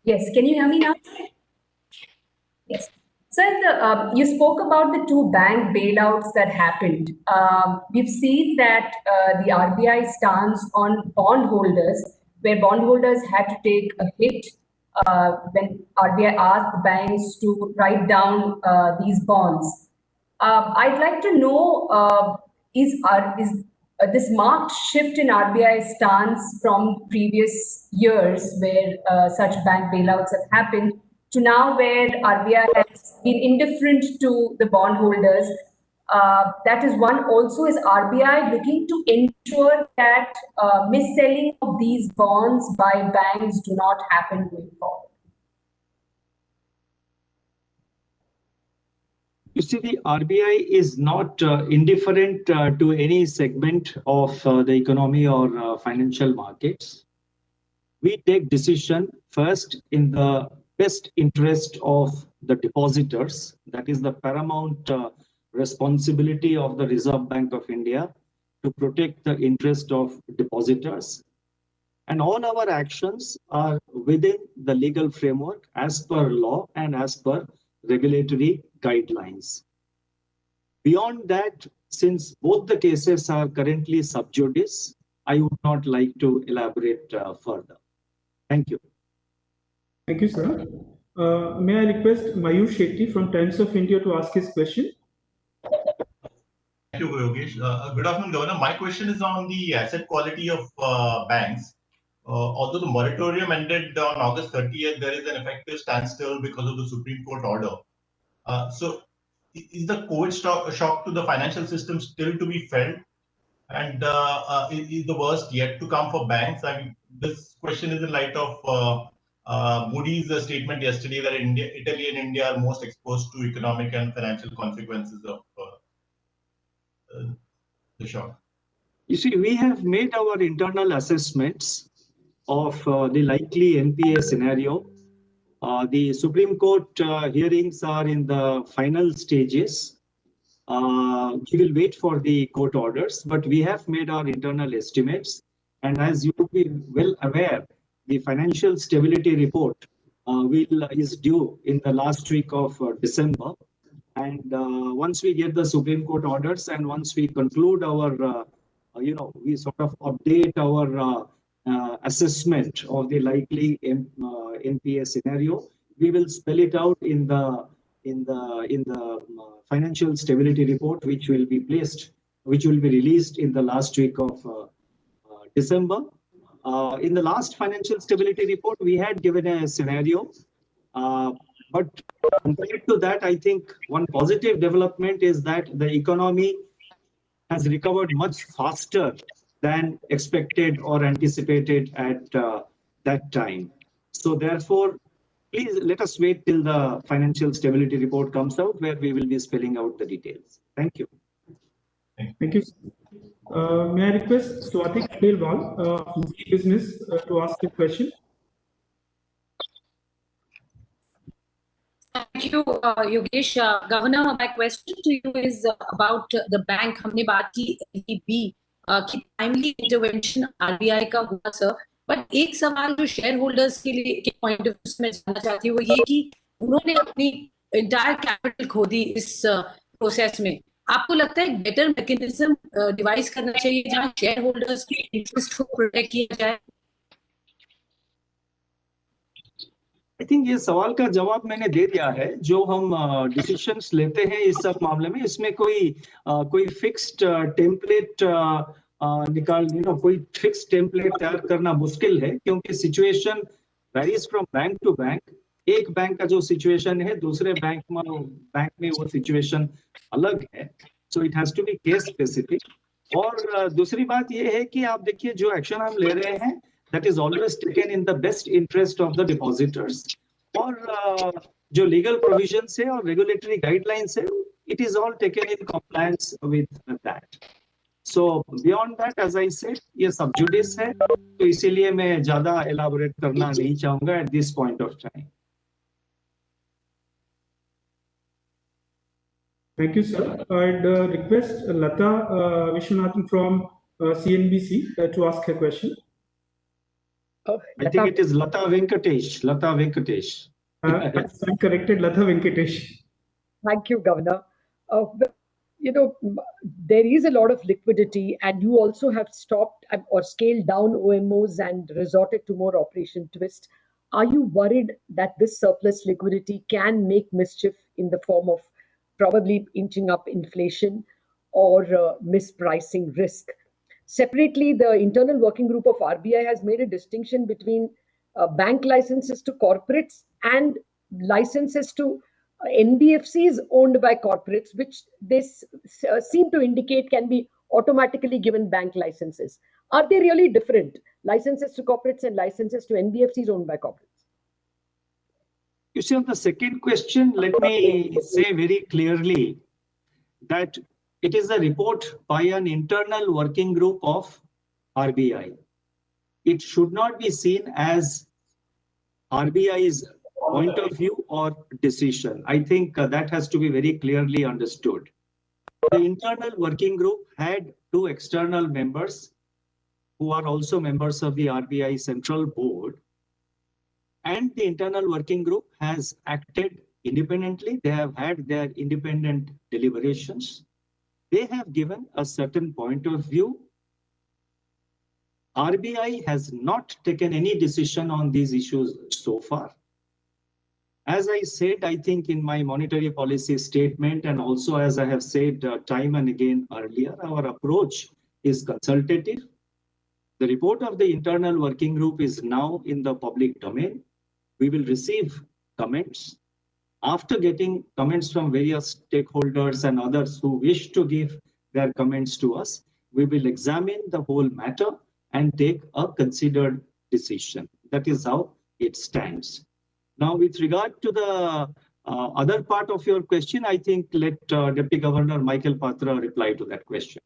Yes, can you hear me now? Yes. So, you spoke about the two bank bailouts that happened. We've seen that the RBI stance on bondholders, where bondholders had to take a hit when RBI asked the banks to write down these bonds. I'd like to know is this marked shift in RBI stance from previous years where such bank bailouts have happened to now where RBI has been indifferent to the bondholders. That is one. Also, is RBI looking to ensure that mis-selling of these bonds by banks do not happen going forward? You see, the RBI is not indifferent to any segment of the economy or financial markets. We take decision first in the best interest of the depositors. That is the paramount responsibility of the Reserve Bank of India to protect the interest of depositors. And all our actions are within the legal framework as per law and as per regulatory guidelines. Beyond that, since both the cases are currently sub judice, I would not like to elaborate further. Thank you. Thank you, sir. May I request Mayush Shetty from Times of India to ask his question? Thank you, Yogesh. Good afternoon, Governor. My question is on the asset quality of banks. Although the moratorium ended on August 30th, there is an effective standstill because of the Supreme Court order. So, is the COVID shock to the financial system still to be felt? And is the worst yet to come for banks? I mean, this question is in light of Moody's statement yesterday that Italy and India are most exposed to economic and financial consequences of the shock. You see, we have made our internal assessments of the likely NPA scenario. The Supreme Court hearings are in the final stages. We will wait for the court orders, but we have made our internal estimates. And as you will be well aware, the financial stability report is due in the last week of December. And once we get the Supreme Court orders and once we conclude our, we sort of update our assessment of the likely NPA scenario, we will spell it out in the financial stability report, which will be released in the last week of December. In the last financial stability report, we had given a scenario, but compared to that, I think one positive development is that the economy has recovered much faster than expected or anticipated at that time. So therefore, please let us wait till the financial stability report comes out, where we will be spelling out the details. Thank you. Thank you. May I request Swati Khelwal from Zee Business to ask a question? Thank you, Yogesh. Governor, my question to you is about the bank. हमने बात की LVB की timely intervention RBI का हुआ sir, but एक सवाल जो shareholders के लिए के point of view में जानना चाहती हूँ वो ये कि उन्होंने अपनी entire capital खो दी इस process में. आपको लगता है better mechanism devise करना चाहिए जहाँ shareholders के interest को protect किया जाए? I think ये सवाल का जवाब मैंने दे दिया है. जो हम डिसीजंस लेते हैं इस सब मामले में, इसमें कोई फिक्स्ड टेम्पलेट कोई फिक्स्ड टेम्पलेट तैयार करना मुश्किल है, क्योंकि situation varies from bank to bank. एक बैंक का जो सिचुएशन है दूसरे बैंक में वो सिचुएशन अलग है. So it has to be case specific. और दूसरी बात ये है कि आप देखिए जो एक्शन हम ले रहे हैं, that is always taken in the best interest of the depositors. और जो legal provisions है और regulatory guidelines है, it is all taken in compliance with that. So beyond that, as I said, ये sub judice है, तो इसीलिए मैं ज़्यादा elaborate करना नहीं चाहूँगा at this point of time. Thank you, sir. I'd request Lata Vishwanathan from CNBC to ask her question. I think it is Lata Venkatesh. Lata Venkatesh. I stand corrected, Lata Venkatesh. Thank you, Governor. But, there is a lot of liquidity, and you also have stopped or scaled down OMOs and resorted to more Operation Twist. Are you worried that this surplus liquidity can make mischief in the form of probably inching up inflation or mispricing risk? Separately, the internal working group of RBI has made a distinction between bank licenses to corporates and licenses to NBFCs owned by corporates, which they seem to indicate can be automatically given bank licenses. Are they really different? Licenses to corporates and licenses to NBFCs owned by corporates? You see, on the second question, let me say very clearly that it is a report by an internal working group of RBI. It should not be seen as RBI's point of view or decision. I think that has to be very clearly understood. The internal working group had 2 external members who are also members of the RBI Central Board. And the internal working group has acted independently. They have had their independent deliberations. They have given a certain point of view. RBI has not taken any decision on these issues so far. As I said, I think in my monetary policy statement, and also as I have said time and again earlier, our approach is consultative. The report of the internal working group is now in the public domain. We will receive comments. After getting comments from various stakeholders and others who wish to give their comments to us, we will examine the whole matter and take a considered decision. That is how it stands. Now, with regard to the other part of your question, I think let Deputy Governor Michael Patra reply to that question.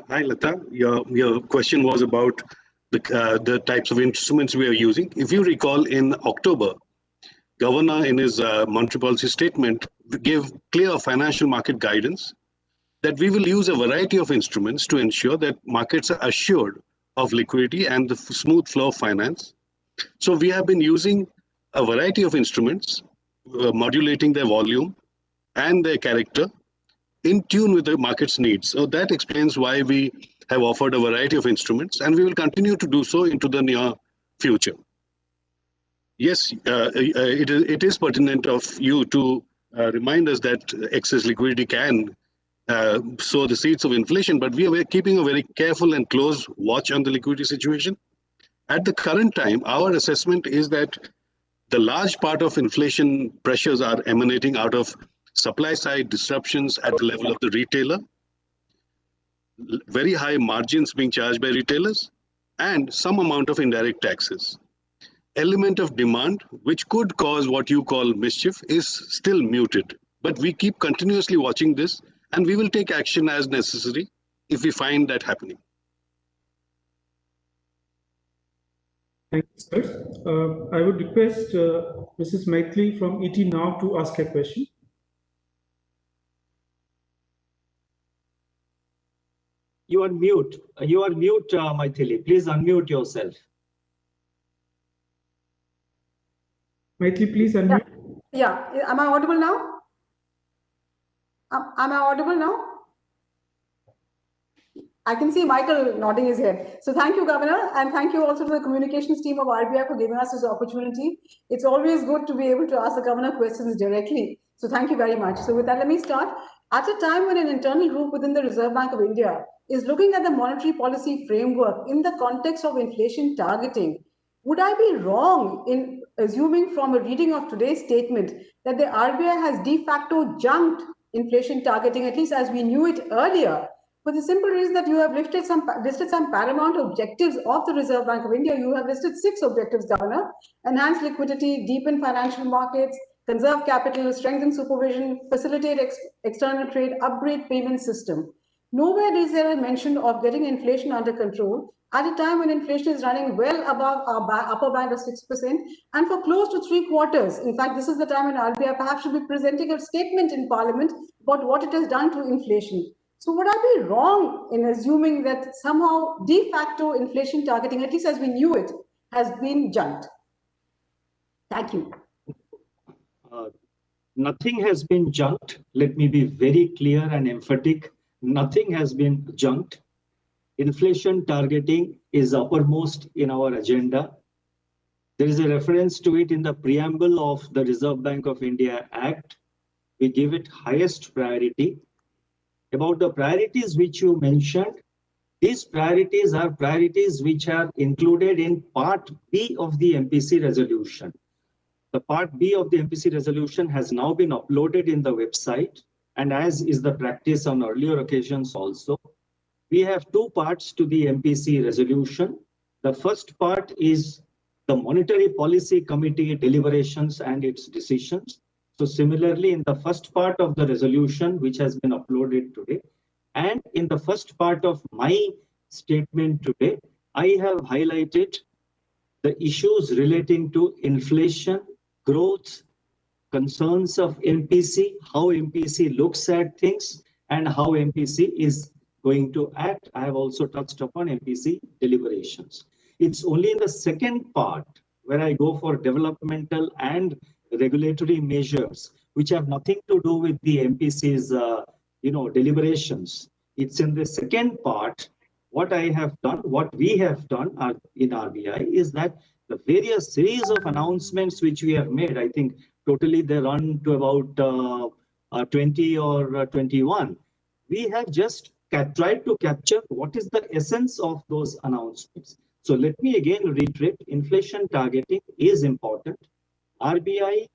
Hi, Lata. Your question was about the types of instruments we are using. If you recall, in October, Governor in his monetary policy statement gave clear financial market guidance that we will use a variety of instruments to ensure that markets are assured of liquidity and the smooth flow of finance. So we have been using a variety of instruments, modulating their volume and their character in tune with the market's needs. So that explains why we have offered a variety of instruments, and we will continue to do so into the near future. Yes, it is pertinent of you to remind us that excess liquidity can sow the seeds of inflation, but we are keeping a very careful and close watch on the liquidity situation. At the current time, our assessment is that the large part of inflation pressures are emanating out of supply side disruptions at the level of the retailer, very high margins being charged by retailers, and some amount of indirect taxes. Element of demand, which could cause what you call mischief, is still muted. But we keep continuously watching this, and we will take action as necessary if we find that happening. Thank you, sir. I would request Mrs. Maitli from ET Now to ask a question. You are mute. You are mute, Maithili. Please unmute yourself. Maitli, please unmute. Yeah. Am I audible now? Am I audible now? I can see Michael nodding his head. So thank you, Governor, and thank you also to the communications team of RBI for giving us this opportunity. It's always good to be able to ask the Governor questions directly. So thank you very much. So with that, let me start. At a time when an internal group within the Reserve Bank of India is looking at the monetary policy framework in the context of inflation targeting, would I be wrong in assuming from a reading of today's statement that the RBI has de facto junked inflation targeting, at least as we knew it earlier, for the simple reason that you have listed some paramount objectives of the Reserve Bank of India? You have listed 6 objectives, Governor: enhance liquidity, deepen financial markets, conserve capital, strengthen supervision, facilitate external trade, upgrade payment system. Nowhere is there a mention of getting inflation under control at a time when inflation is running well above our upper band of 6% and for close to 3 quarters. In fact, this is the time when RBI perhaps should be presenting a statement in Parliament about what it has done to inflation. So would I be wrong in assuming that somehow de facto inflation targeting, at least as we knew it, has been junked? Thank you. Nothing has been junked. Let me be very clear and emphatic. Nothing has been junked. Inflation targeting is uppermost in our agenda. There is a reference to it in the preamble of the Reserve Bank of India Act. We give it highest priority. About the priorities which you mentioned, these priorities are priorities which are included in Part B of the MPC resolution. The Part B of the MPC resolution has now been uploaded in the website, and as is the practice on earlier occasions also, we have two parts to the MPC resolution. The first part is the Monetary Policy Committee deliberations and its decisions. So similarly, in the first part of the resolution, which has been uploaded today, and in the first part of my statement today, I have highlighted the issues relating to inflation, growth, concerns of MPC, how MPC looks at things, and how MPC is going to act. I have also touched upon MPC deliberations. It's only in the second part where I go for developmental and regulatory measures, which have nothing to do with the MPC's deliberations. It's in the second part. What I have done, what we have done in RBI is that the various series of announcements which we have made, I think totally they run to about 20 or 21. We have just tried to capture what is the essence of those announcements. So let me again reiterate, inflation targeting is important. RBI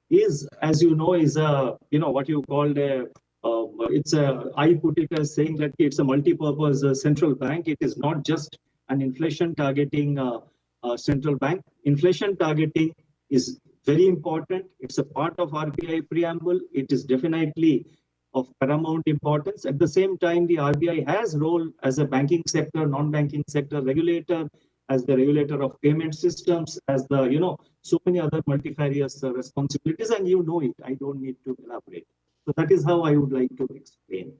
is, as you know, is a, what you called a, I put it as saying that it's a multi-purpose central bank. It is not just an inflation targeting central bank. Inflation targeting is very important. It's a part of RBI preamble. It is definitely of paramount importance. At the same time, the RBI has role as a banking sector, non-banking sector regulator, as the regulator of payment systems, as the, so many other multifarious responsibilities, and you know it. I don't need to elaborate. So that is how I would like to explain.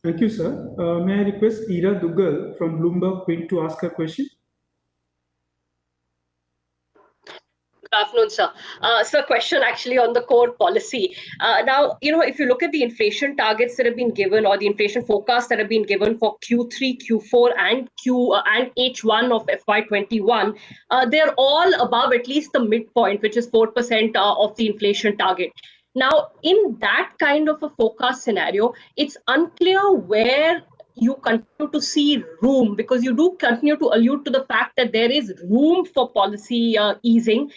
Thank you, sir. May I request Ira Dugal from Bloomberg Quint to ask a question? Good afternoon, sir. So, question actually on the core policy. Now, if you look at the inflation targets that have been given, or the inflation forecasts that have been given for Q3, Q4, and H1 of FY21, they're all above at least the midpoint, which is 4% of the inflation target. Now, in that kind of a forecast scenario, it's unclear where you continue to see room, because you do continue to allude to the fact that there is room for policy easing.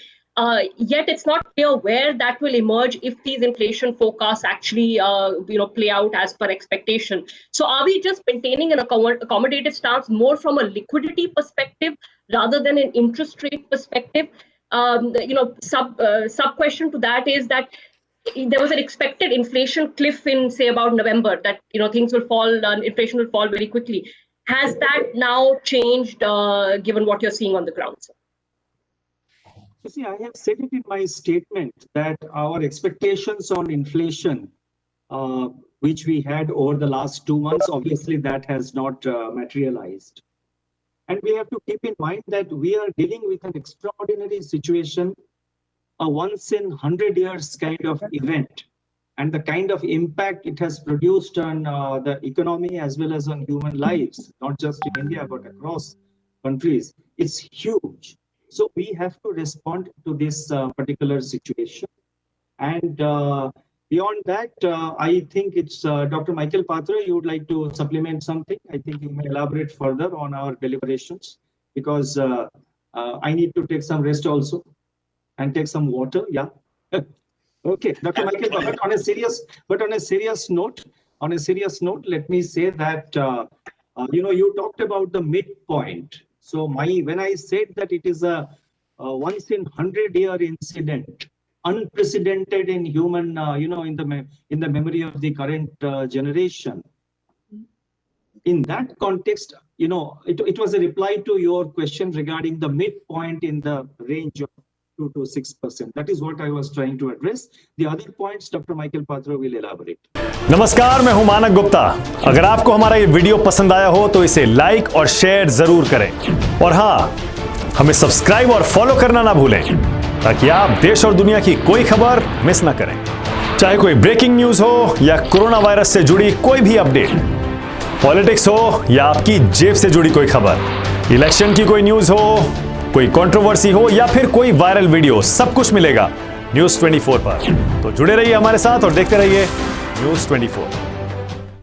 Yet it's not clear where that will emerge if these inflation forecasts actually play out as per expectation. So are we just maintaining an accommodative stance more from a liquidity perspective rather than an interest rate perspective? Sub question to that is that there was an expected inflation cliff in, say, about November, that things will fall, inflation will fall very quickly. Has that now changed given what you're seeing on the ground, sir? You see, I have said it in my statement that our expectations on inflation, which we had over the last 2 months, obviously that has not materialized. And we have to keep in mind that we are dealing with an extraordinary situation, a once in 100 years kind of event, and the kind of impact it has produced on the economy as well as on human lives, not just in India, but across countries. It's huge. So we have to respond to this particular situation. And beyond that, I think it's Dr. Michael Patra, you would like to supplement something? I think you may elaborate further on our deliberations, because I need to take some rest also and take some water. Yeah. Okay, Dr. Michael Patra, on a serious note, let me say that, you talked about the midpoint. So when I said that it is a once in 100-year incident, unprecedented in human, in the memory of the current generation. In that context, it was a reply to your question regarding the midpoint in the range of to 6%. That is what I was trying to address. The other points, Dr. Michael Patra will elaborate. नमस्कार, मैं हूं मानक गुप्ता। अगर आपको हमारा ये video पसंद आया हो तो इसे लाइक और शेयर जरूर करें, और हाँ, हमें सब्सक्राइब और फॉलो करना ना भूलें ताकि आप देश और दुनिया की कोई खबर मिस ना करें। चाहे कोई ब्रेकिंग न्यूज हो या कोरोना वायरस से जुड़ी कोई भी अपडेट, पॉलिटिक्स हो या आपकी जेब से जुड़ी कोई खबर, इलेक्शन की कोई न्यूज हो, कोई कंट्रोवर्सी हो या फिर कोई वायरल वीडियो, सब कुछ मिलेगा न्यूज़ 24 पर। तो जुड़े रहिए हमारे साथ और देखते रहिए न्यूज़ 24।